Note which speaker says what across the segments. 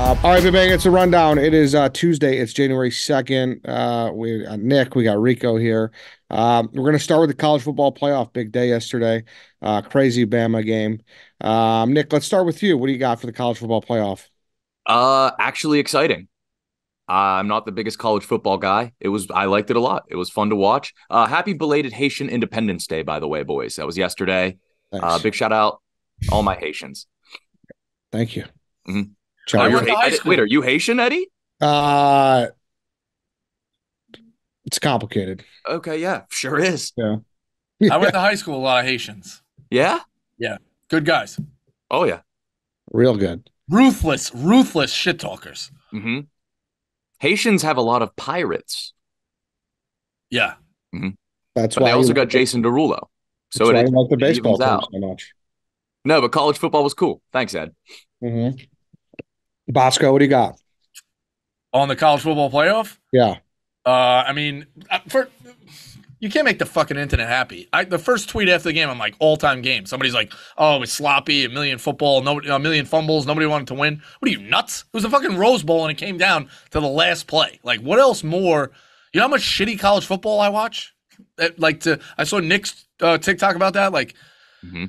Speaker 1: All right, Big Bang, it's a rundown. It is Tuesday. It's January 2nd. We got Nick, we got Rico here. We're going to start with the college football playoff. Big day yesterday. Crazy Bama game. Nick, let's start with you. What do you got for the college football playoff?
Speaker 2: Actually exciting. I'm not the biggest college football guy. I liked it a lot. It was fun to watch. Happy belated Haitian Independence Day, by the way, boys. That was yesterday.
Speaker 1: Thanks.
Speaker 2: Big shout out, all my Haitians.
Speaker 1: Thank you.
Speaker 2: Mm-hmm.
Speaker 1: Ciao.
Speaker 2: Are
Speaker 3: I
Speaker 2: you
Speaker 3: went to high school.
Speaker 2: Wait, are you Haitian, Eddie?
Speaker 1: Uh, it's complicated.
Speaker 2: Okay, yeah, sure is.
Speaker 1: Yeah.
Speaker 3: I
Speaker 1: Yeah.
Speaker 3: went to high school with a lot of Haitians.
Speaker 2: Yeah?
Speaker 3: Yeah. Good guys.
Speaker 2: Oh, yeah.
Speaker 1: Real good.
Speaker 3: Ruthless shit talkers.
Speaker 2: Mm-hmm. Haitians have a lot of pirates.
Speaker 3: Yeah.
Speaker 2: Mm-hmm.
Speaker 1: That's
Speaker 2: But they
Speaker 1: why
Speaker 2: also got Jason Derulo.
Speaker 1: that's
Speaker 2: So
Speaker 1: why
Speaker 2: it,
Speaker 1: you like the
Speaker 2: it
Speaker 1: baseball
Speaker 2: evens
Speaker 1: team
Speaker 2: out.
Speaker 1: so much.
Speaker 2: No, but college football was cool. Thanks, Ed.
Speaker 1: Bosco, what do you got?
Speaker 3: On the college football playoff?
Speaker 1: Yeah.
Speaker 3: I mean, you can't make the fucking internet happy. The first tweet after the game, I'm like, all-time game. Somebody's like, oh, it was sloppy, a million fumbles, nobody wanted to win. What are you, nuts? It was a fucking Rose Bowl, and it came down to the last play. Like, what else more? You know how much shitty college football I watch? I saw Nick's TikTok about that. Like,
Speaker 2: Mm-hmm.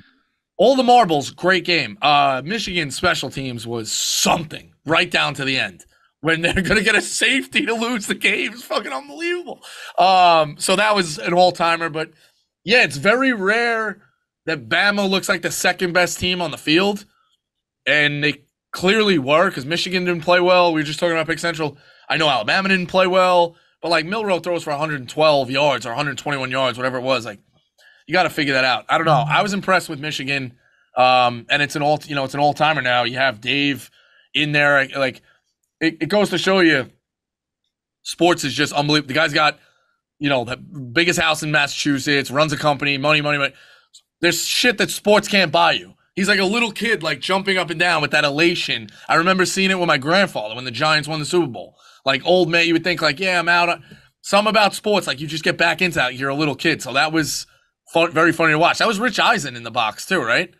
Speaker 3: all the marbles, great game. Michigan special teams was something right down to the end. When they're going to get a safety to lose the game is fucking unbelievable. So that was an all-timer. But, yeah, it's very rare that Bama looks like the second best team on the field. And they clearly were because Michigan didn't play well. We were just talking about Pick Central. I know Alabama didn't play well. But, like, Milroe throws for 112 yards or 121 yards, whatever it was. Like, you got to figure that out. I don't know. I was impressed with Michigan. And it's an all-timer now. You have Dave in there. Like, it goes to show you sports is just unbelievable. The guy's got, the biggest house in Massachusetts, runs a company, money. There's shit that sports can't buy you. He's like a little kid, like jumping up and down with that elation. I remember seeing it with my grandfather when the Giants won the Super Bowl. Like, old man, you would think, like, yeah, I'm out. Some about sports, like, you just get back into that. You're a little kid. So that was fun, very funny to watch. That was Rich Eisen in the box, too, right?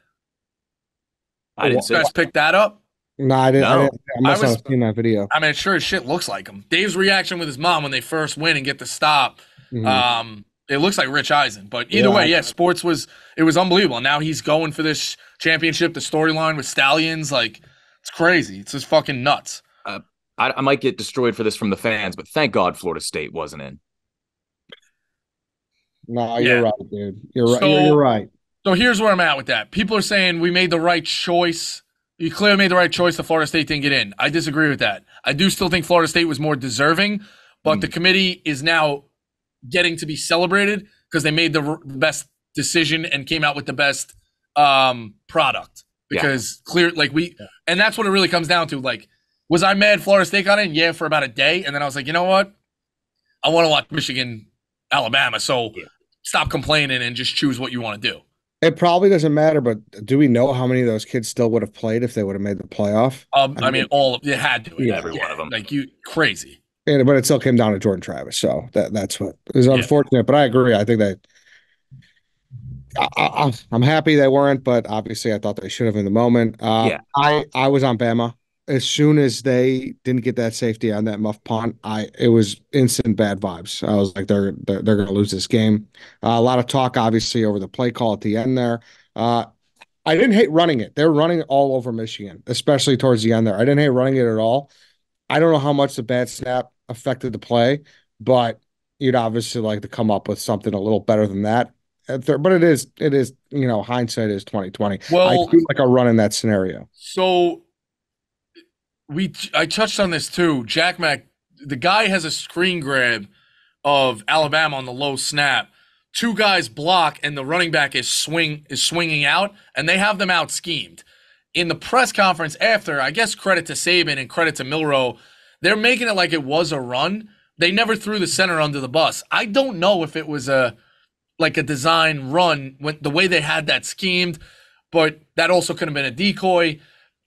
Speaker 2: I didn't
Speaker 3: You
Speaker 2: say
Speaker 3: guys picked that up?
Speaker 1: No, I didn't.
Speaker 2: No.
Speaker 1: I must not have seen that video.
Speaker 3: I mean, it sure as shit looks like him. Dave's reaction with his mom when they first win and get the stop. It looks like Rich Eisen. But either way, yeah, sports was unbelievable. And now he's going for this championship, the storyline with Stallions. Like, it's crazy. It's just fucking nuts.
Speaker 2: I might get destroyed for this from the fans, but thank God Florida State wasn't in.
Speaker 1: No,
Speaker 3: Yeah.
Speaker 1: you're right, dude. You're right.
Speaker 3: So-
Speaker 1: You're right.
Speaker 3: So here's where I'm at with that. People are saying we made the right choice. You clearly made the right choice. The Florida State didn't get in. I disagree with that. I do still think Florida State was more deserving, but the committee is now getting to be celebrated because they made the best decision and came out with the best product. Because and that's what it really comes down to. Like, was I mad Florida State got in? Yeah, for about a day, and then I was like, you know what? I want to watch Michigan, Alabama. So stop complaining and just choose what you want to do.
Speaker 1: It probably doesn't matter, but do we know how many of those kids still would have played if they would have made the playoff?
Speaker 3: I mean, all of you had to.
Speaker 1: Yeah,
Speaker 2: every one of them.
Speaker 3: Like, you crazy.
Speaker 1: But it still came down to Jordan Travis, so that's what is unfortunate. But I agree. I think that I'm happy they weren't, but obviously I thought they should have in the moment. I was on Bama as soon as they didn't get that safety on that muff punt. It was instant bad vibes. I was like, they're going to lose this game. A lot of talk, obviously, over the play call at the end there. I didn't hate running it. They were running it all over Michigan, especially towards the end there. I didn't hate running it at all. I don't know how much the bad snap affected the play, but you'd obviously like to come up with something a little better than that. But it is, hindsight is 2020.
Speaker 3: Well,
Speaker 1: I do like a run in that scenario.
Speaker 3: So I touched on this too. Jack Mack, the guy has a screen grab of Alabama on the low snap. Two guys block, and the running back is swinging out, and they have them out schemed. In the press conference after, I guess credit to Saban and credit to Milroe, they're making it like it was a run. They never threw the center under the bus. I don't know if it was a design run when the way they had that schemed, but that also could have been a decoy.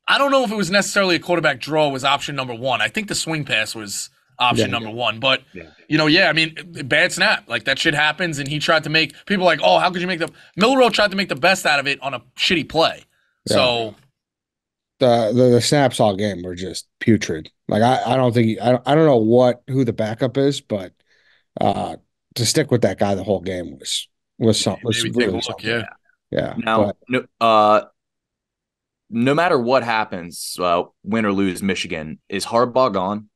Speaker 3: I don't know if it was necessarily a quarterback draw was option number one. I think the swing pass was option number one. But, I mean, bad snap. Like, that shit happens, and he tried to make – people like, oh, how could you make the – Milroe tried to make the best out of it on a shitty play. Yeah. So
Speaker 1: the snaps all game were just putrid. Like I don't think I don't know who the backup is, but uh to stick with that guy the whole game was
Speaker 3: Maybe take a
Speaker 1: really
Speaker 3: look.
Speaker 1: something.
Speaker 3: Yeah.
Speaker 1: Yeah,
Speaker 2: Now,
Speaker 1: but
Speaker 2: no matter what happens, win or lose Michigan, is Harbaugh gone?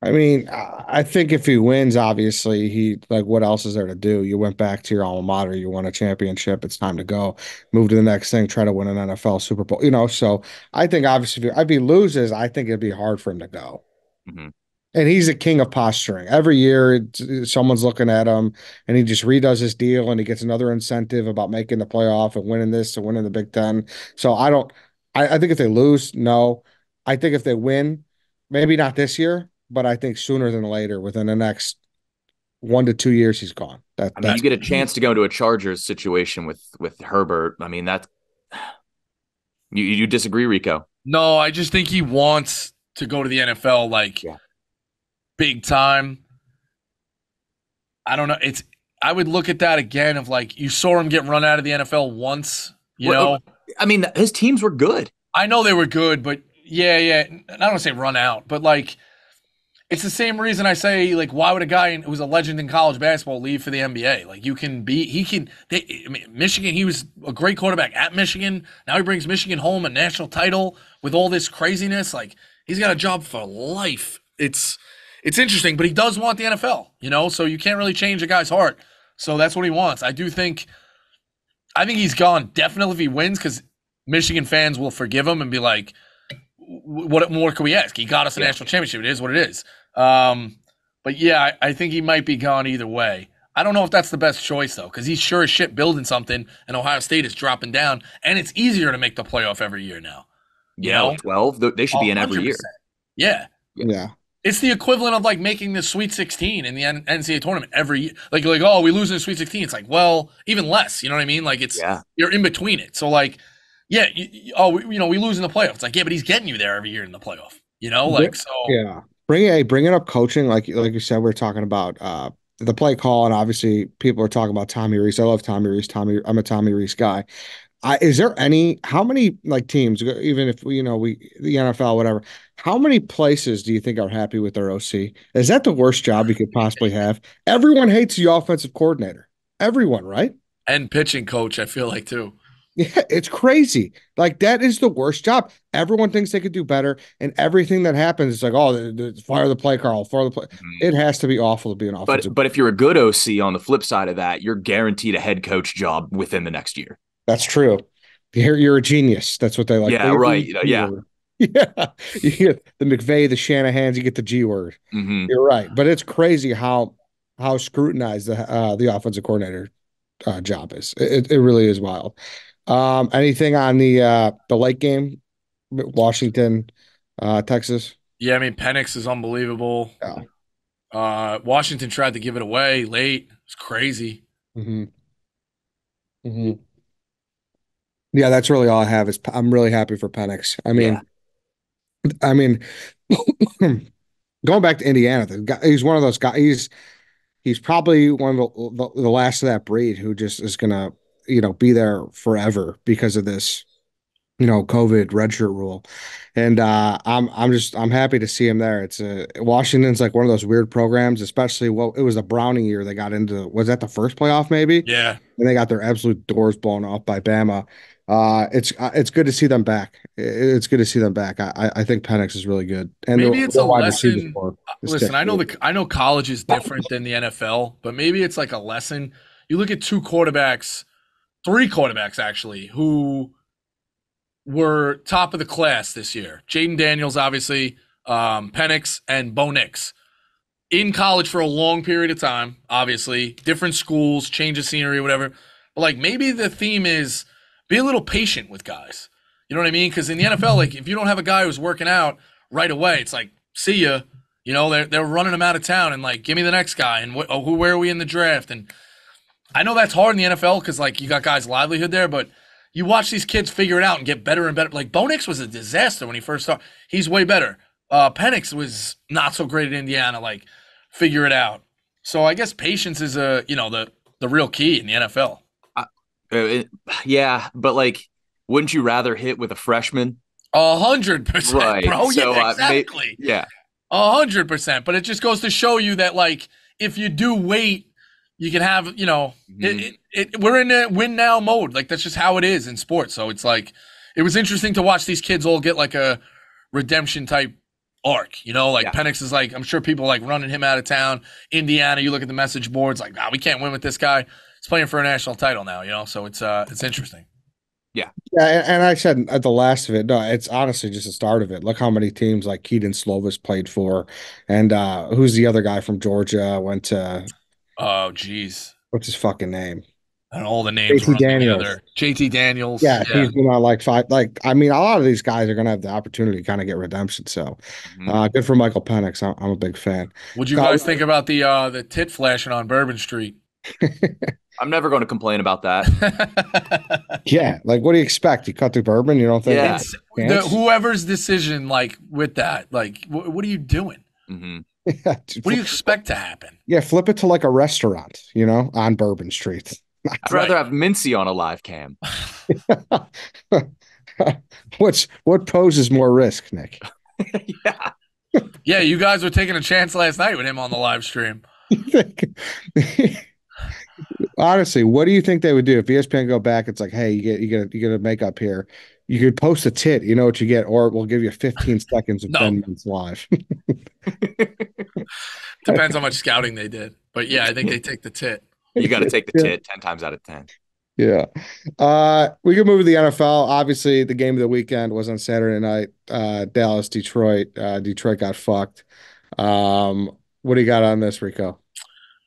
Speaker 1: I mean, I think if he wins, obviously he like what else is there to do? You went back to your alma mater, you won a championship. It's time to go, move to the next thing, try to win an NFL Super Bowl. So I think obviously if he loses, I think it'd be hard for him to go.
Speaker 2: Mm-hmm.
Speaker 1: And he's a king of posturing. Every year, someone's looking at him, and he just redoes his deal, and he gets another incentive about making the playoff and winning this and winning the Big Ten. So I don't. I think if they lose, no. I think if they win, maybe not this year, but I think sooner than later, within the next 1 to 2 years, he's gone.
Speaker 2: I mean, you
Speaker 1: That's
Speaker 2: get a chance to go into a Chargers situation with Herbert. I mean, that's you disagree, Rico?
Speaker 3: No, I just think he wants to go to the NFL like
Speaker 2: Yeah.
Speaker 3: big time. I don't know. I would look at that again of like you saw him get run out of the NFL once,
Speaker 2: Well, I mean, his teams were good.
Speaker 3: I know they were good, but yeah. I don't want to say run out, but like it's the same reason I say like why would a guy who's a legend in college basketball leave for the NBA? Like Michigan, he was a great quarterback at Michigan. Now he brings Michigan home a national title with all this craziness. Like he's got a job for life. It's interesting, but he does want the NFL, so you can't really change a guy's heart. So that's what he wants. I think he's gone definitely if he wins because Michigan fans will forgive him and be like, what more can we ask? He got us a national championship. It is what it is. But yeah, I think he might be gone either way. I don't know if that's the best choice though, because he's sure as shit building something, and Ohio State is dropping down, and it's easier to make the playoff every year now.
Speaker 2: Yeah, 12. They should be in every year.
Speaker 3: Yeah.
Speaker 1: yeah.
Speaker 3: It's the equivalent of like making the Sweet 16 in the NCAA tournament every year. Like, oh, we lose in the Sweet 16. It's like, well, even less. You know what I mean? Like, you're in between it. So, like, yeah, we lose in the playoffs. It's like, yeah, but he's getting you there every year in the playoff. So.
Speaker 1: Yeah. Bringing up coaching, like you said, we're talking about the play call, and obviously people are talking about Tommy Rees. I love Tommy Rees. I'm a Tommy Rees guy. Is there how many like teams, even if the NFL, whatever, how many places do you think are happy with their OC? Is that the worst job you could possibly have? Everyone hates the offensive coordinator. Everyone, right?
Speaker 3: And pitching coach, I feel like too.
Speaker 1: Yeah, it's crazy. Like that is the worst job. Everyone thinks they could do better, and everything that happens is like, oh, fire the play, Carl, fire the play.
Speaker 2: Mm-hmm.
Speaker 1: It has to be awful to be an offensive.
Speaker 2: But if you're a good OC on the flip side of that, you're guaranteed a head coach job within the next year.
Speaker 1: That's true. You're a genius. That's what they like.
Speaker 2: Yeah, right. Yeah.
Speaker 1: Yeah. You get the McVay, the Shanahans, you get the G word.
Speaker 2: Mm-hmm.
Speaker 1: You're right. But it's crazy how scrutinized the offensive coordinator job is. It really is wild. Anything on the late game, Washington, Texas?
Speaker 3: Yeah, I mean Penix is unbelievable.
Speaker 1: Yeah.
Speaker 3: Washington tried to give it away late. It's crazy.
Speaker 1: Mm-hmm. Mm-hmm. Yeah, that's really all I have. I'm really happy for Penix. I mean, going back to Indiana, he's one of those guys. He's probably one of the last of that breed who just is gonna, be there forever because of this, COVID redshirt rule. And I'm happy to see him there. It's Washington's like one of those weird programs, especially it was the Browning year they got into. Was that the first playoff maybe?
Speaker 3: Yeah.
Speaker 1: And they got their absolute doors blown off by Bama. It's good to see them back. It's good to see them back. I think Penix is really good. And
Speaker 3: maybe it's a lesson. Listen, I know college is different than the NFL, but maybe it's like a lesson. You look at three quarterbacks actually, who were top of the class this year. Jaden Daniels, obviously, Penix, and Bo Nix. In college for a long period of time, obviously. Different schools, change of scenery, whatever. But, like, maybe the theme is be a little patient with guys. You know what I mean? Because in the NFL, like, if you don't have a guy who's working out right away, it's like, see ya. They're running him out of town and, like, give me the next guy. And where are we in the draft? And I know that's hard in the NFL because, like, you got guys' livelihood there, but you watch these kids figure it out and get better and better. Like, Bo Nix was a disaster when he first started. He's way better. Penix was not so great at Indiana, like, figure it out. So I guess patience is the real key in the NFL.
Speaker 2: Yeah, but like Wouldn't you rather hit with a freshman?
Speaker 3: 100%,
Speaker 2: Right.
Speaker 3: bro.
Speaker 2: So,
Speaker 3: Yeah, exactly.
Speaker 2: yeah.
Speaker 3: 100%. But it just goes to show you that, like, if you do wait, you can have, we're in a win now mode. Like, that's just how it is in sports. So it's like, it was interesting to watch these kids all get like a redemption type arc, like Penix is like, I'm sure people like running him out of town. Indiana, you look at the message boards, like, we can't win with this guy. He's playing for a national title now, so it's interesting.
Speaker 2: Yeah.
Speaker 1: Yeah, and I said at the last of it, no, it's honestly just the start of it. Look how many teams like Keaton Slovis played for, and who's the other guy from Georgia went to?
Speaker 3: Oh, geez,
Speaker 1: what's his fucking name?
Speaker 3: And all the names
Speaker 1: JT
Speaker 3: run
Speaker 1: Daniels.
Speaker 3: together. JT Daniels.
Speaker 1: Yeah, he's been on like five. Like, I mean, a lot of these guys are gonna have the opportunity to kind of get redemption. So, good for Michael Penix. I'm a big fan.
Speaker 3: What'd you guys think about the tit flashing on Bourbon Street?
Speaker 2: I'm never going to complain about that.
Speaker 1: Yeah, like what do you expect? You cut through bourbon? You don't think?
Speaker 2: Yeah.
Speaker 3: Whoever's decision, like with that, like what are you doing?
Speaker 2: Mm-hmm.
Speaker 1: Yeah, dude,
Speaker 3: what do you expect to happen?
Speaker 1: Yeah, flip it to like a restaurant, on Bourbon Street.
Speaker 2: I'd rather have Mincy on a live cam.
Speaker 1: What poses more risk, Nick?
Speaker 2: Yeah.
Speaker 3: Yeah, you guys were taking a chance last night with him on the live stream.
Speaker 1: Honestly, what do you think they would do if ESPN go back? It's like, hey, you get a makeup here. You could post a tit, you know what you get, or we'll give you 15 seconds of 10 minutes live.
Speaker 3: Depends how much scouting they did, but yeah, I think they take the tit.
Speaker 2: You got to take the tit 10 times out of 10.
Speaker 1: Yeah. We can move to the NFL. Obviously, the game of the weekend was on Saturday night. Dallas, Detroit. Detroit got fucked. What do you got on this, Rico?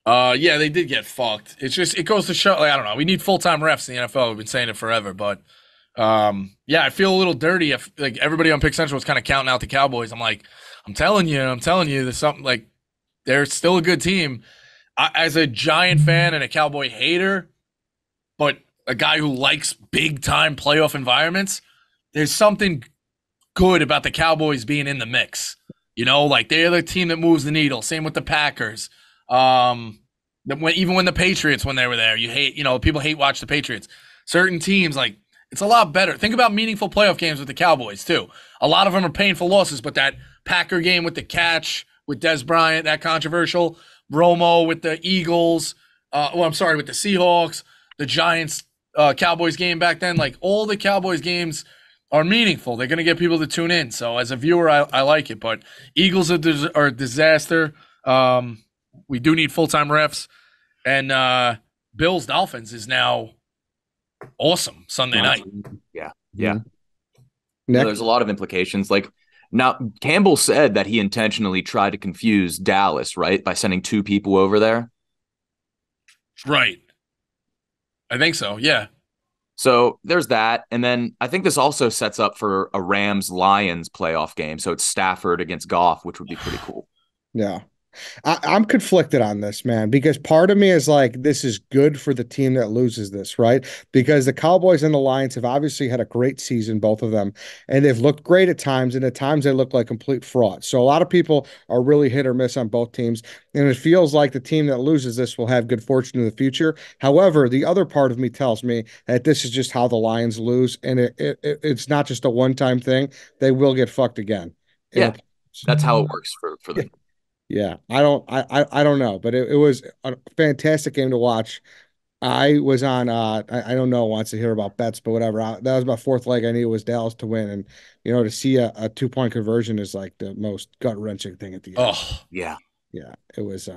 Speaker 3: Yeah, they did get fucked. It goes to show, like, I don't know. We need full-time refs in the NFL. We've been saying it forever, but yeah, I feel a little dirty if like everybody on Pick Central was kind of counting out the Cowboys. I'm like, I'm telling you, there's something like they're still a good team. As a Giant fan and a Cowboy hater, but a guy who likes big-time playoff environments, there's something good about the Cowboys being in the mix. Like they're the team that moves the needle. Same with the Packers. Even when the Patriots, when they were there, people hate watch the Patriots. Certain teams, like, it's a lot better. Think about meaningful playoff games with the Cowboys, too. A lot of them are painful losses, but that Packer game with the catch, with Des Bryant, that controversial, Romo with the Eagles, with the Seahawks, the Giants, Cowboys game back then, like, all the Cowboys games are meaningful. They're going to get people to tune in. So as a viewer, I like it, but Eagles are a disaster. We do need full-time refs. And Bills Dolphins is now awesome Sunday night.
Speaker 2: Yeah.
Speaker 1: There's
Speaker 2: a lot of implications. Like, now, Campbell said that he intentionally tried to confuse Dallas, right, by sending two people over there.
Speaker 3: Right. I think so, yeah.
Speaker 2: So there's that. And then I think this also sets up for a Rams-Lions playoff game. So it's Stafford against Goff, which would be pretty cool.
Speaker 1: Yeah. I'm conflicted on this, man, because part of me is like, this is good for the team that loses this, right? Because the Cowboys and the Lions have obviously had a great season, both of them, and they've looked great at times, and at times they look like complete frauds. So a lot of people are really hit or miss on both teams, and it feels like the team that loses this will have good fortune in the future. However, the other part of me tells me that this is just how the Lions lose, and it's not just a one-time thing. They will get fucked again.
Speaker 2: Yeah, that's how it works for them.
Speaker 1: Yeah, I don't know, but it was a fantastic game to watch. I was on I don't know wants to hear about bets, but whatever. That was my fourth leg. I knew it was Dallas to win, and to see a 2-point conversion is like the most gut-wrenching thing at the end.
Speaker 3: Oh,
Speaker 2: yeah.
Speaker 1: Yeah, it was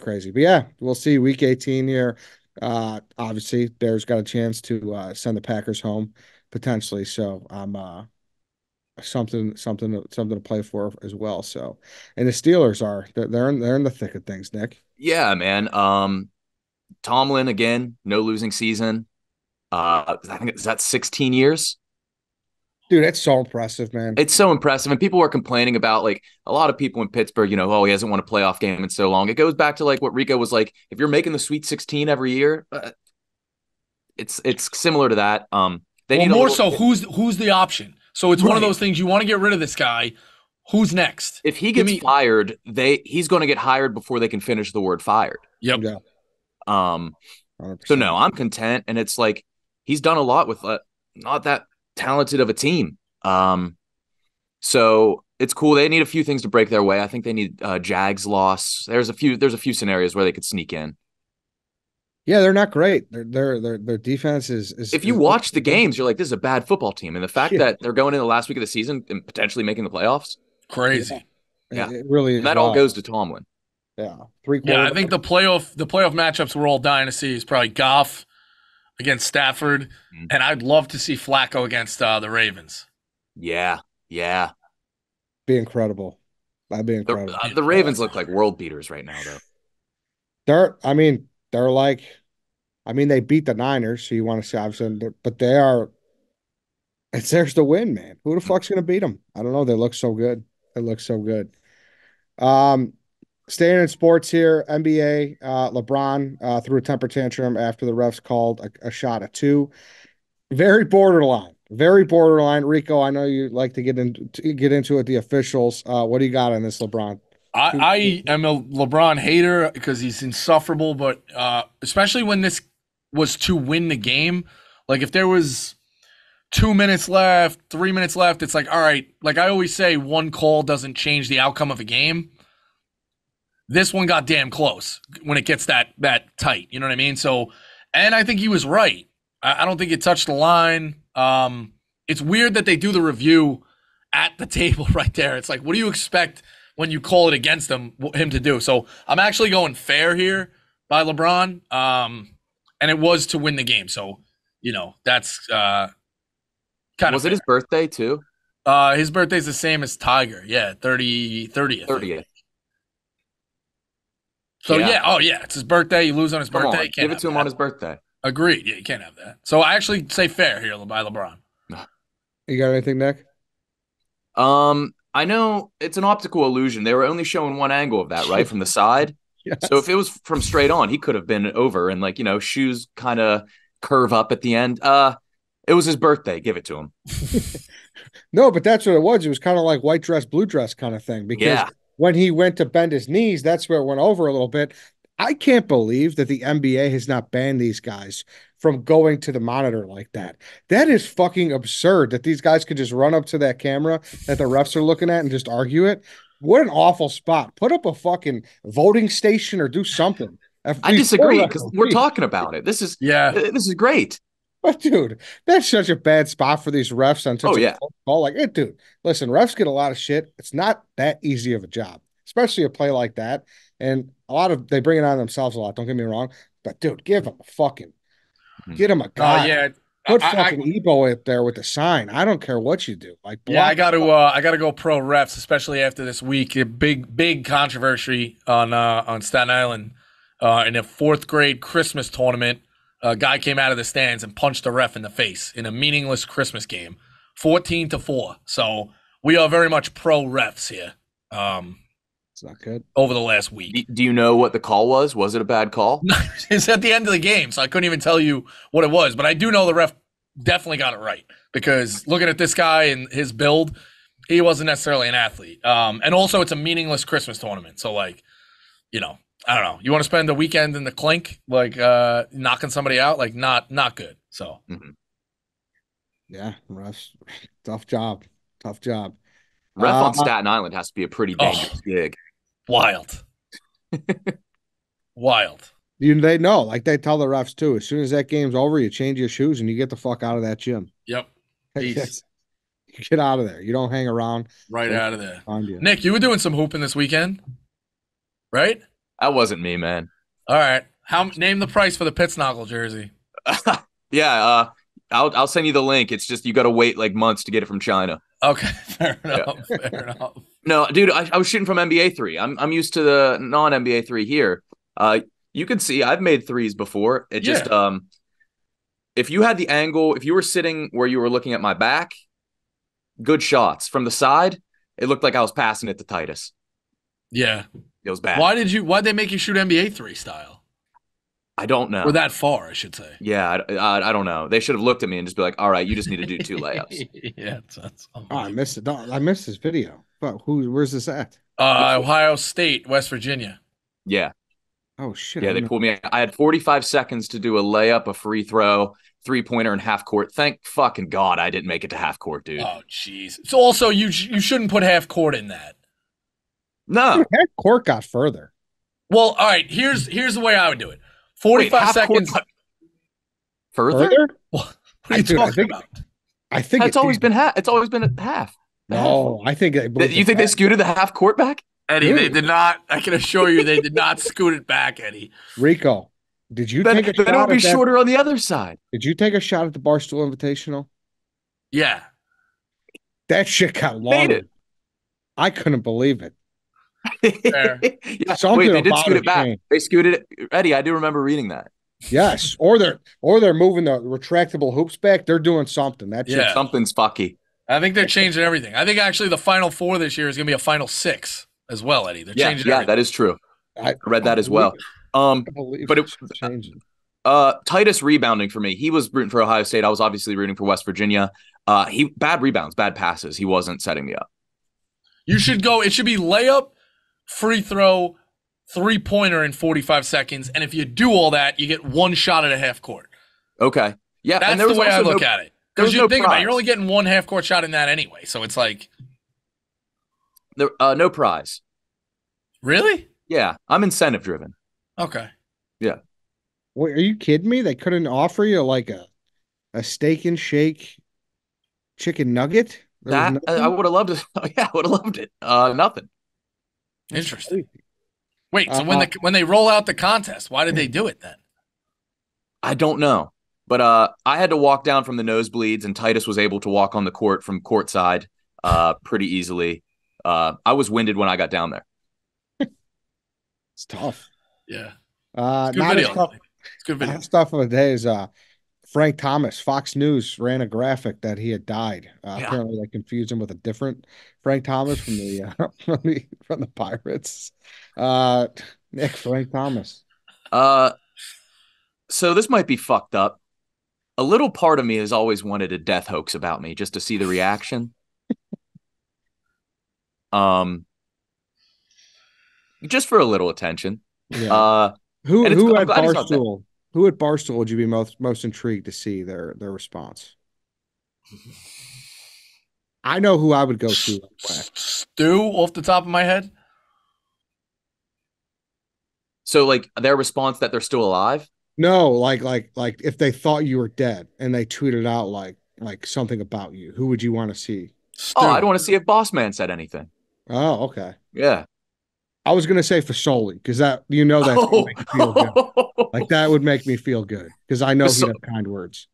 Speaker 1: crazy. But yeah, we'll see week 18 here. Obviously Bears got a chance to send the Packers home potentially. So I'm something to play for as well. So, and the Steelers they're in the thick of things, Nick.
Speaker 2: Yeah, man. Tomlin again, no losing season. I think is that 16 years.
Speaker 1: Dude, that's so impressive, man.
Speaker 2: It's so impressive, and people are complaining about like a lot of people in Pittsburgh. He hasn't won a playoff game in so long. It goes back to like what Rico was like. If you're making the Sweet 16 every year, it's similar to that. They need
Speaker 3: more so. Who's the option? So it's one of those things you want to get rid of this guy. Who's next?
Speaker 2: If he gets fired, he's going to get hired before they can finish the word fired.
Speaker 3: Yep.
Speaker 1: Yeah. 100%.
Speaker 2: So no, I'm content, and it's like he's done a lot with not that talented of a team. So it's cool. They need a few things to break their way. I think they need Jags loss. There's a few scenarios where they could sneak in.
Speaker 1: Yeah, they're not great. Their defense
Speaker 2: If you
Speaker 1: is
Speaker 2: watch the games, you're like, this is a bad football team. And the fact
Speaker 1: yeah,
Speaker 2: that they're going in the last week of the season and potentially making the playoffs,
Speaker 3: Crazy.
Speaker 2: yeah,
Speaker 1: it really
Speaker 2: and
Speaker 1: is
Speaker 2: that all
Speaker 1: wild.
Speaker 2: goes to Tomlin.
Speaker 1: Yeah, three
Speaker 3: Yeah,
Speaker 1: quarter.
Speaker 3: I think the playoff matchups we're all dying to see is probably Goff against Stafford, and I'd love to see Flacco against the Ravens.
Speaker 2: Yeah, yeah.
Speaker 1: Be incredible. That'd be incredible.
Speaker 2: The Ravens look like world beaters right now, though.
Speaker 1: They're like, they beat the Niners, so you want to say obviously, but they are. It's theirs to win, man. Who the fuck's gonna beat them? I don't know. They look so good. They look so good. Um, Staying in sports here, NBA. LeBron threw a temper tantrum after the refs called a shot at two. Very borderline. Very borderline. Rico, I know you like to get into it. The officials. What do you got on this, LeBron?
Speaker 3: I am a LeBron hater because he's insufferable, but especially when this was to win the game. Like if there was 2 minutes left, 3 minutes left, it's like, all right, like I always say, one call doesn't change the outcome of a game. This one got damn close when it gets that tight. You know what I mean? So, and I think he was right. I don't think it touched the line. It's weird that they do the review at the table right there. It's like, what do you expect when you call it against him to do? So I'm actually going fair here by LeBron. And it was to win the game. So, that's kind of
Speaker 2: Was it his birthday too?
Speaker 3: His birthday's the same as Tiger. Yeah, 30th. So yeah, it's his birthday. You lose on his birthday.
Speaker 2: On, give it to him on his birthday.
Speaker 3: Agreed. Yeah, you can't have that. So I actually say fair here by LeBron.
Speaker 1: You got anything, Nick?
Speaker 2: I know it's an optical illusion. They were only showing one angle of that, right? From the side.
Speaker 1: Yes.
Speaker 2: So if it was from straight on, he could have been over and shoes kind of curve up at the end. It was his birthday. Give it to him.
Speaker 1: No, but that's what it was. It was kind of like white dress, blue dress kind of thing. Because when he went to bend his knees, that's where it went over a little bit. I can't believe that the NBA has not banned these guys from going to the monitor like that. That is fucking absurd that these guys could just run up to that camera that the refs are looking at and just argue it. What an awful spot. Put up a fucking voting station or do something.
Speaker 2: I disagree because we're talking about it. This is great.
Speaker 1: But dude, that's such a bad spot for these refs on such a call. Like, dude, listen, refs get a lot of shit. It's not that easy of a job, especially a play like that. And they bring it on themselves a lot. Don't get me wrong, but dude, get him a guy. Put fucking Ebo up there with the sign. I don't care what you do. Like,
Speaker 3: I got to go pro refs, especially after this week. A big controversy on Staten Island in a fourth grade Christmas tournament. A guy came out of the stands and punched a ref in the face in a meaningless Christmas game, 14-4. So we are very much pro refs here.
Speaker 1: It's not good.
Speaker 3: Over the last week.
Speaker 2: Do you know what the call was? Was it a bad call?
Speaker 3: It's at the end of the game, so I couldn't even tell you what it was. But I do know the ref definitely got it right because looking at this guy and his build, he wasn't necessarily an athlete. And also, it's a meaningless Christmas tournament. So, I don't know. You want to spend a weekend in the clink, knocking somebody out, not good. So,
Speaker 1: yeah, refs, tough job.
Speaker 2: Ref on Staten Island has to be a pretty dangerous gig.
Speaker 3: Wild.
Speaker 1: They know, like they tell the refs too. As soon as that game's over, you change your shoes and you get the fuck out of that gym.
Speaker 3: Yep. Peace.
Speaker 1: You get out of there. You don't hang around.
Speaker 3: Right out of there. Nick, you were doing some hooping this weekend, right?
Speaker 2: That wasn't me, man.
Speaker 3: All right. Name the price for the Pitsnoggle jersey.
Speaker 2: Yeah, I'll send you the link. It's just you got to wait like months to get it from China.
Speaker 3: Okay, fair enough. Fair enough.
Speaker 2: No, dude, I was shooting from NBA 3. I'm used to the non-NBA 3 here. You can see I've made threes before. It just if you had the angle, if you were sitting where you were looking at my back, good shots. From the side, it looked like I was passing it to Titus.
Speaker 3: Yeah.
Speaker 2: It was bad.
Speaker 3: Why'd they make you shoot NBA 3 style?
Speaker 2: I don't know.
Speaker 3: Or that far, I should say.
Speaker 2: Yeah, I don't know. They should have looked at me and just be like, all right, you just need to do 2 layups.
Speaker 3: Yeah.
Speaker 1: I missed it. I missed this video. But where's this at?
Speaker 3: Ohio State, West Virginia.
Speaker 2: Yeah.
Speaker 1: Oh shit! I
Speaker 2: Yeah, they
Speaker 1: didn't know.
Speaker 2: pulled me. I had 45 seconds to do a layup, a free throw, 3-pointer, and half court. Thank fucking God I didn't make it to half court, dude.
Speaker 3: Oh, jeez. So also, you shouldn't put half court in that.
Speaker 2: No.
Speaker 1: That court got further.
Speaker 3: Well, all right. Here's the way I would do it.
Speaker 2: Wait,
Speaker 3: 45
Speaker 2: half court
Speaker 3: seconds.
Speaker 2: further?
Speaker 1: Further?
Speaker 3: What are you talking about?
Speaker 1: I think
Speaker 2: It's
Speaker 1: it
Speaker 2: always
Speaker 1: did.
Speaker 2: been half. It's always been a half.
Speaker 1: No, I think they moved
Speaker 2: You
Speaker 1: it
Speaker 2: think they
Speaker 1: back.
Speaker 2: scooted the half court back?
Speaker 3: Eddie, they did not. I can assure you, they did not scoot it back, Eddie.
Speaker 1: Rico, did you
Speaker 2: Then
Speaker 1: take a
Speaker 2: it
Speaker 1: shot
Speaker 2: would be
Speaker 1: at that?
Speaker 2: shorter on the other side.
Speaker 1: Did you take a shot at the Barstool Invitational?
Speaker 3: Yeah.
Speaker 1: That shit got
Speaker 2: Made
Speaker 1: longer.
Speaker 2: it.
Speaker 1: I couldn't believe it.
Speaker 3: Fair.
Speaker 2: Yeah,
Speaker 1: Something
Speaker 2: wait, they did
Speaker 1: about
Speaker 2: scoot
Speaker 1: it
Speaker 2: it back.
Speaker 1: changed.
Speaker 2: They scooted it. Eddie, I do remember reading that.
Speaker 1: Yes, or they're moving the retractable hoops back. They're doing something. That shit.
Speaker 3: Yeah.
Speaker 2: Something's fucky.
Speaker 3: I think they're changing everything. I think actually the Final Four this year is going to be a Final Six as well, Eddie. They're changing everything.
Speaker 2: That is true. I read that as well. But
Speaker 1: it's changing.
Speaker 2: Titus rebounding for me. He was rooting for Ohio State. I was obviously rooting for West Virginia. He bad rebounds, bad passes. He wasn't setting me up.
Speaker 3: You should go. It should be layup, free throw, 3-pointer in 45 seconds. And if you do all that, you get one shot at a half court.
Speaker 2: Okay. Yeah,
Speaker 3: that's the way I look at it. Because you think about it, you're only getting one half court shot in that anyway. So it's like
Speaker 2: no prize.
Speaker 3: Really?
Speaker 2: Yeah, I'm incentive driven.
Speaker 3: Okay.
Speaker 2: Yeah.
Speaker 1: Wait, are you kidding me? They couldn't offer you like a steak and shake chicken nugget?
Speaker 2: That I would have loved it. Yeah, I would have loved it. Nothing.
Speaker 3: Interesting. Wait, so when they roll out the contest, why did they do it then?
Speaker 2: I don't know. But I had to walk down from the nosebleeds, and Titus was able to walk on the court from courtside pretty easily. I was winded when I got down there.
Speaker 1: It's tough.
Speaker 3: Yeah.
Speaker 1: It's good video. It's good video. Stuff of the day is Frank Thomas. Fox News ran a graphic that he had died. Apparently, they confused him with a different Frank Thomas from the from the Pirates. Nick Frank Thomas.
Speaker 2: So this might be fucked up. A little part of me has always wanted a death hoax about me just to see the reaction. Just for a little attention.
Speaker 1: Yeah. Who at Barstool? Who at Barstool would you be most intrigued to see their response? I know who I would go to.
Speaker 3: Stu, off the top of my head.
Speaker 2: So, like, their response that they're still alive?
Speaker 1: No, like if they thought you were dead and they tweeted out like something about you, who would you want to see?
Speaker 2: Stu. Oh, I'd want to see if Boss Man said anything.
Speaker 1: Oh, okay.
Speaker 2: Yeah.
Speaker 1: I was gonna say Fasoli because that that's gonna make you feel good. Like that would make me feel good because I know he'd have kind words.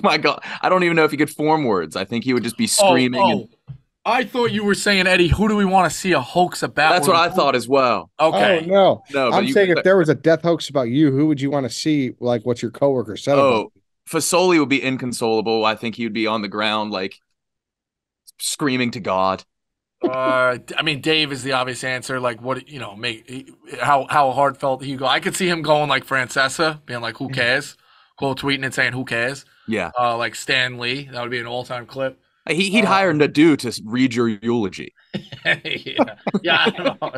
Speaker 2: My God, I don't even know if he could form words. I think he would just be screaming.
Speaker 3: I thought you were saying, Eddie, who do we want to see a hoax about?
Speaker 2: That's what I thought as well.
Speaker 3: Okay.
Speaker 1: Oh, no. I'm saying if there was a death hoax about you, who would you want to see? Like what your coworker said about you?
Speaker 2: Fasoli would be inconsolable. I think he would be on the ground, like screaming to God.
Speaker 3: I mean, Dave is the obvious answer. Like, what how heartfelt he go. I could see him going like Francesa, being like, "Who cares?" Quote tweeting and saying, "Who cares?"
Speaker 2: Yeah.
Speaker 3: Like Stan Lee, that would be an all-time clip.
Speaker 2: He'd hire Nadeau to read your eulogy.
Speaker 3: Yeah, I don't know.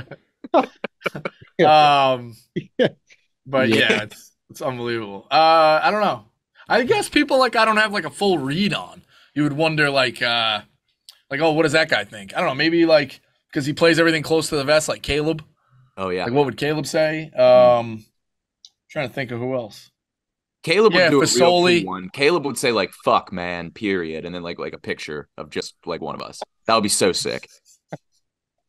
Speaker 3: But yeah, it's unbelievable. I don't know. I guess people I don't have like a full read on. You would wonder like, oh, what does that guy think? I don't know. Maybe like because he plays everything close to the vest, like Caleb.
Speaker 2: Oh yeah.
Speaker 3: Like what would Caleb say? Trying to think of who else.
Speaker 2: Caleb would do a real cool one. Caleb would say like "fuck man," period, and then like a picture of just like one of us. That would be so sick.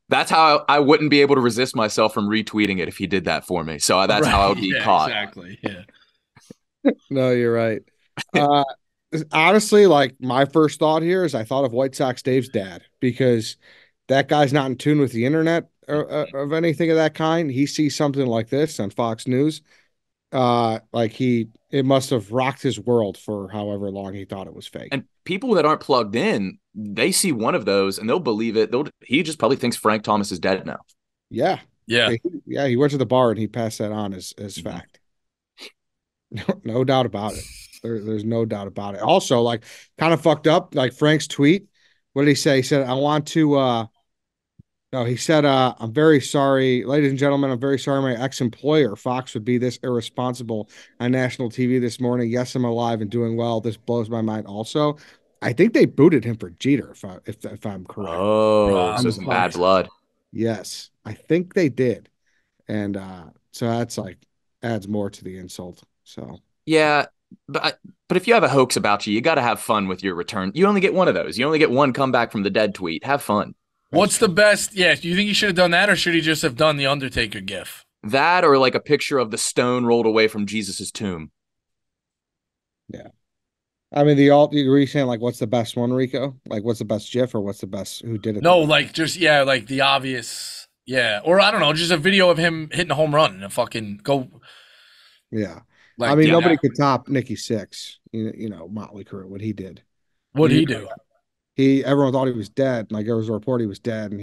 Speaker 2: That's how I wouldn't be able to resist myself from retweeting it if he did that for me. So that's how I would be caught.
Speaker 3: Exactly.
Speaker 1: Yeah. No, you're right. Honestly, like my first thought here is I thought of White Sox Dave's dad because that guy's not in tune with the internet or of anything of that kind. He sees something like this on Fox News. It must have rocked his world for however long he thought it was fake.
Speaker 2: And people that aren't plugged in, they see one of those and they'll believe it. He just probably thinks Frank Thomas is dead now.
Speaker 1: Yeah.
Speaker 3: Yeah.
Speaker 1: He went to the bar and he passed that on as fact. No doubt about it. There's no doubt about it. Also, like kind of fucked up, like Frank's tweet. What did he say? He said, I want to No, he said, I'm very sorry, ladies and gentlemen. I'm very sorry my ex-employer, Fox, would be this irresponsible on national TV this morning. Yes, I'm alive and doing well. This blows my mind also. I think they booted him for Jeter, if I'm correct.
Speaker 2: Oh, so
Speaker 1: On the
Speaker 2: some bad
Speaker 3: Probably.
Speaker 1: Fox.
Speaker 2: blood.
Speaker 1: Yes, I think they did. And so that's like adds more to the insult. So
Speaker 2: Yeah, but if you have a hoax about you, you got to have fun with your return. You only get one of those. You only get one comeback from the dead tweet. Have fun.
Speaker 1: that's
Speaker 3: What's the
Speaker 1: true.
Speaker 3: best? Yeah, do you think he should have done that, or should he just have done the Undertaker gif?
Speaker 2: That or like a picture of the stone rolled away from Jesus's tomb.
Speaker 1: Yeah. I mean, the alt, were you saying like what's the best one, Rico? Like what's the best GIF or what's the best who did it the
Speaker 3: No,
Speaker 1: best?
Speaker 3: like just yeah, like the obvious, yeah, or I don't know, just a video of him hitting a home run and a fucking go
Speaker 1: Yeah. I
Speaker 3: like
Speaker 1: mean,
Speaker 2: Yeah,
Speaker 1: nobody
Speaker 3: yeah.
Speaker 1: could top Nikki Six, Motley Crue, what he did.
Speaker 3: What'd
Speaker 1: You
Speaker 3: he
Speaker 1: know,
Speaker 3: do?
Speaker 1: everyone thought he was dead. Like there was a report he was dead, and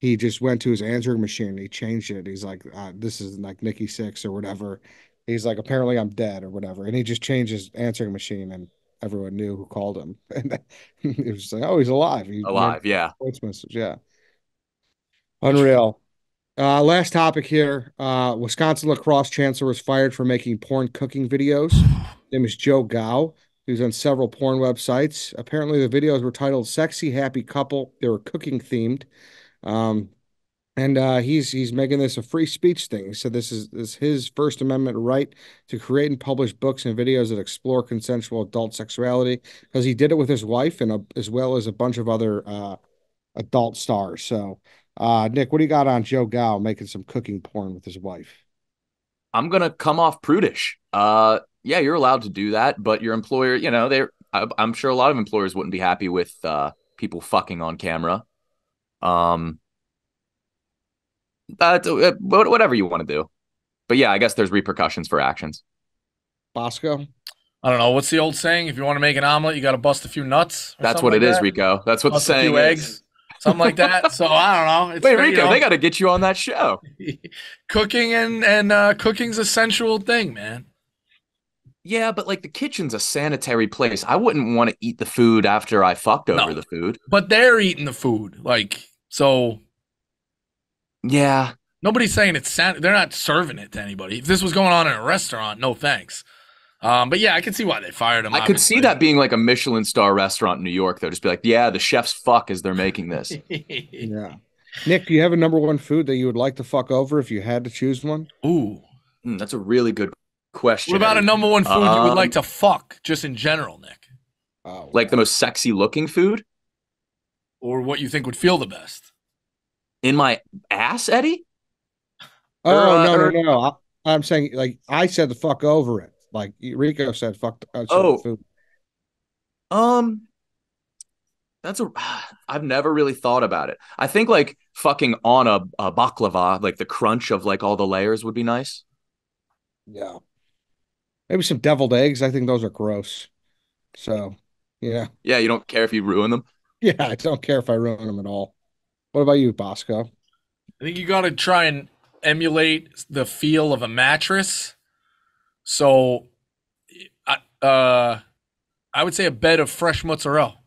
Speaker 1: he just went to his answering machine and he changed it. He's like, this is like Nikki Six or whatever. He's like, apparently I'm dead or whatever. And he just changed his answering machine and everyone knew who called him. And it was just like, oh, he's alive. He made
Speaker 2: alive. Yeah.
Speaker 1: a voice message. Yeah. Unreal. Last topic here. Wisconsin-La Crosse chancellor was fired for making porn cooking videos. His name is Joe Gao. He was on several porn websites. Apparently, the videos were titled "Sexy Happy Couple." They were cooking themed. Um, and he's making this a free speech thing. He said this is his First Amendment right to create and publish books and videos that explore consensual adult sexuality because he did it with his wife and as well as a bunch of other adult stars. So, Nick, what do you got on Joe Gao making some cooking porn with his wife?
Speaker 2: I'm gonna come off prudish. Yeah, you're allowed to do that, but your employer, I'm sure a lot of employers wouldn't be happy with people fucking on camera. Um, whatever you want to do. But yeah, I guess there's repercussions for actions.
Speaker 1: Bosco?
Speaker 3: I don't know. What's the old saying? If you want to make an omelet, you got to bust a few nuts or
Speaker 2: That's
Speaker 3: something
Speaker 2: what
Speaker 3: like
Speaker 2: it is,
Speaker 3: that.
Speaker 2: Rico. That's what the
Speaker 3: Bust a
Speaker 2: saying
Speaker 3: few
Speaker 2: is.
Speaker 3: eggs, something like that. So I don't know. It's
Speaker 2: Wait,
Speaker 3: fair,
Speaker 2: Rico, they got to get you on that show.
Speaker 3: cooking and cooking's a sensual thing, man.
Speaker 2: Yeah, but like the kitchen's a sanitary place. I wouldn't want to eat the food after I fucked over
Speaker 3: No,
Speaker 2: the food.
Speaker 3: but they're eating the food, like so.
Speaker 2: Yeah,
Speaker 3: Nobody's saying they're not serving it to anybody. If this was going on in a restaurant, no thanks. But yeah, I can see why they fired him.
Speaker 2: I could see
Speaker 3: Obviously.
Speaker 2: that being like a Michelin star restaurant in New York, though. Just be like, yeah, the chefs fuck as they're making this.
Speaker 1: Yeah. Nick, do you have a number one food that you would like to fuck over if you had to choose one?
Speaker 3: Ooh,
Speaker 2: That's a really good
Speaker 3: what
Speaker 2: question,
Speaker 3: about a
Speaker 2: Eddie.
Speaker 3: number one food you would like to fuck, just in general, Nick,
Speaker 1: Oh,
Speaker 2: Like the most sexy looking food
Speaker 3: or what you think would feel the best?
Speaker 2: in my ass, Eddie?
Speaker 1: oh no, no, no. I'm saying like I said to fuck over it. Like Rico said, fuck a certain
Speaker 2: Oh,
Speaker 1: food.
Speaker 2: um, that's a. I've never really thought about it. I think like fucking on a baklava, like the crunch of like all the layers would be nice.
Speaker 1: Yeah. Maybe some deviled eggs. I think those are gross. So, yeah.
Speaker 2: Yeah, you don't care if you ruin them.
Speaker 1: Yeah, I don't care if I ruin them at all. What about you, Bosco?
Speaker 3: I think you got to try and emulate the feel of a mattress. So, I would say a bed of fresh mozzarella.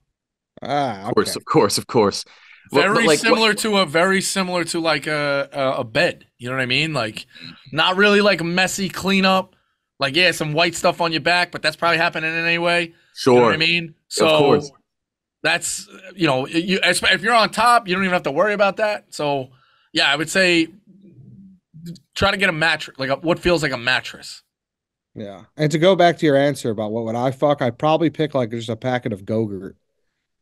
Speaker 1: Ah,
Speaker 2: Of course,
Speaker 1: okay.
Speaker 2: of course, of course.
Speaker 3: Very
Speaker 2: Like
Speaker 3: similar to like a bed. You know what I mean? Like not really like messy cleanup. Like yeah, some white stuff on your back, but that's probably happening anyway. You know what I
Speaker 2: sure,
Speaker 3: mean?
Speaker 2: of
Speaker 3: So
Speaker 2: course.
Speaker 3: that's if you're on top, you don't even have to worry about that. So yeah, I would say try to get a mattress, like what feels like a mattress.
Speaker 1: Yeah. And to go back to your answer about what would I fuck, I'd probably pick like just a packet of Go-Gurt,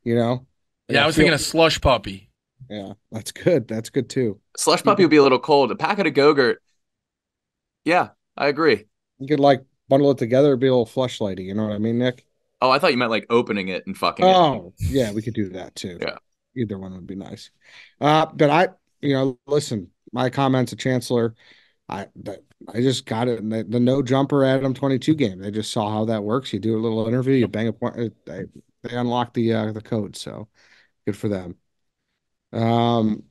Speaker 1: you know? Like
Speaker 3: Yeah,
Speaker 1: I
Speaker 3: I was
Speaker 1: feel
Speaker 3: thinking a slush puppy.
Speaker 1: yeah, that's good. That's good too.
Speaker 2: Slush
Speaker 1: You
Speaker 2: puppy
Speaker 1: could,
Speaker 2: would be a little cold. A packet of Go-Gurt. Yeah, I agree.
Speaker 1: you could like bundle it together, be a little fleshlighty, you know what I mean, Nick?
Speaker 2: Oh, I thought you meant like opening it and fucking it.
Speaker 1: Oh, yeah, we could do that too.
Speaker 2: Yeah.
Speaker 1: Either one would be nice. But listen, my comments to Chancellor, I just got it in the no jumper Adam 22 game. They just saw how that works. You do a little interview, you bang a point, they unlock the code. So good for them. Um,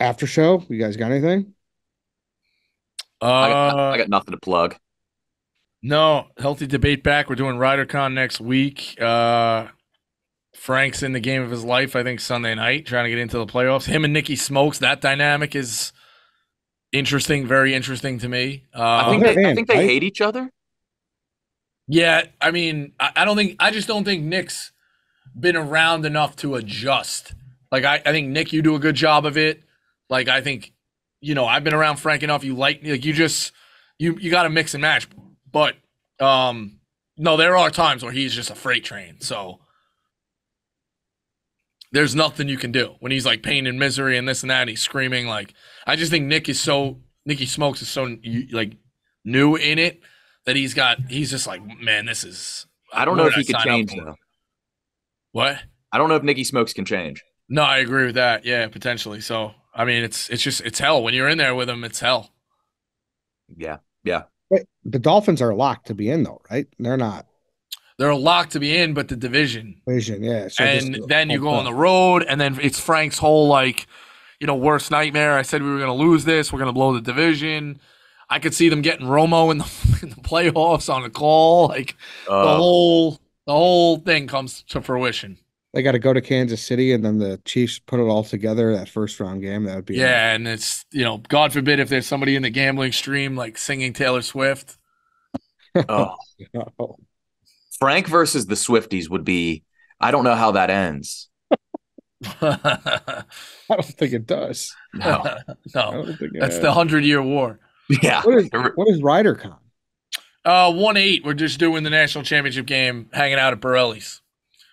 Speaker 1: after show, you guys got anything?
Speaker 2: I got nothing to plug.
Speaker 3: No, healthy debate back. We're doing RyderCon next week. Frank's in the game of his life, I think, Sunday night, trying to get into the playoffs. Him and Nicky Smokes, that dynamic is interesting, very interesting to me.
Speaker 2: I think they hate each other.
Speaker 3: Yeah, I mean, I just don't think Nick's been around enough to adjust. Like, I think, Nick, you do a good job of it. Like, I think, I've been around Frank enough. You got to mix and match. But, no, there are times where he's just a freight train. So there's nothing you can do when he's like pain and misery and this and that. And he's screaming. Like, I just think Nicky Smokes is so like new in it that he's just like, man, this is.
Speaker 2: I don't know if he could change though.
Speaker 3: What?
Speaker 2: I don't know if Nicky Smokes can change.
Speaker 3: No, I agree with that. Yeah, potentially. So, I mean, it's hell when you're in there with him. It's hell.
Speaker 2: Yeah, yeah.
Speaker 1: Wait, the Dolphins are locked to be in though, right? They're not.
Speaker 3: They're locked to be in, but the division.
Speaker 1: Yeah. So
Speaker 3: and then you go on the road, and then it's Frank's whole worst nightmare. I said we were going to lose this. We're going to blow the division. I could see them getting Romo in the playoffs on a call. Like the whole thing comes to fruition.
Speaker 1: They got to go to Kansas City, and then the Chiefs put it all together that first round game. That would be
Speaker 3: and it's God forbid if there's somebody in the gambling stream like singing Taylor Swift.
Speaker 2: Oh, no. Frank versus the Swifties would be. I don't know how that ends.
Speaker 1: I don't think it does.
Speaker 2: No.
Speaker 3: That's the 100-year war.
Speaker 2: Yeah.
Speaker 1: What is RyderCon?
Speaker 3: 1-8. We're just doing the national championship game, hanging out at Borelli's.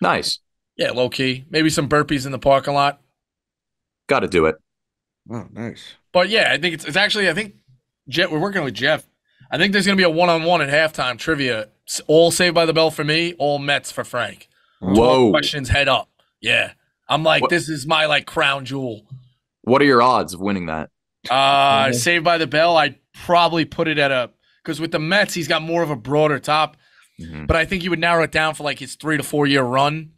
Speaker 2: Nice.
Speaker 3: Yeah, low key. Maybe some burpees in the parking lot.
Speaker 2: Got to do it.
Speaker 1: Oh, nice.
Speaker 3: But yeah, I think it's actually. I think we're working with Jeff. I think there's gonna be a 1-on-1 at halftime trivia. All Saved by the Bell for me. All Mets for Frank.
Speaker 2: Whoa.
Speaker 3: Questions head up. Yeah. I'm like, this is my like crown jewel.
Speaker 2: What are your odds of winning that?
Speaker 3: Saved by the Bell, I'd probably put it at because with the Mets, he's got more of a broader top. Mm-hmm. But I think he would narrow it down for like his 3 to 4 year run.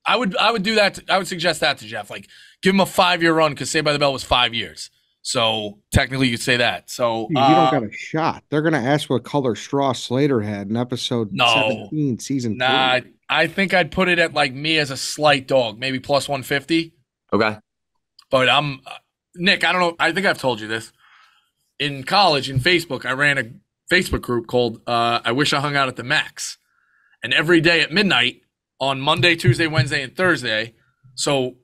Speaker 3: I would do that. I would suggest that to Jeff. Like, give him a 5-year run because Saved by the Bell was 5 years. So technically, you could say that. So
Speaker 1: you don't got a shot. They're gonna ask what color straw Slater had in episode 17, season 3.
Speaker 3: I think I'd put it at like me as a slight dog, maybe plus 150.
Speaker 2: Okay.
Speaker 3: But Nick, I don't know. I think I've told you this. In college, in Facebook, I ran a Facebook group called I Wish I Hung Out at the Max. And every day at midnight on Monday, Tuesday, Wednesday, and Thursday. So,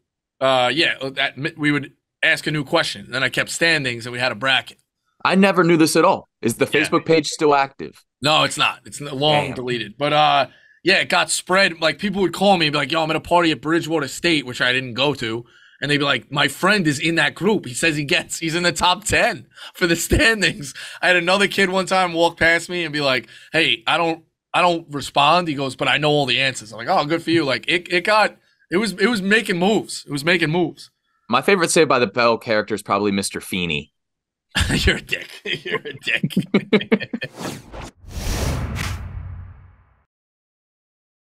Speaker 3: we would ask a new question. And then I kept standings and we had a bracket.
Speaker 2: I never knew this at all. Is the Facebook page still active?
Speaker 3: No, it's not. It's long deleted. But it got spread. Like people would call me and be like, yo, I'm at a party at Bridgewater State, which I didn't go to. And they'd be like, my friend is in that group. He says he's in the top 10 for the standings. I had another kid one time walk past me and be like, hey, I don't respond. He goes, but I know all the answers. I'm like, oh, good for you. Like it was making moves. It was making moves.
Speaker 2: My favorite Saved by the Bell character is probably Mr. Feeney.
Speaker 3: You're a dick. You're a dick.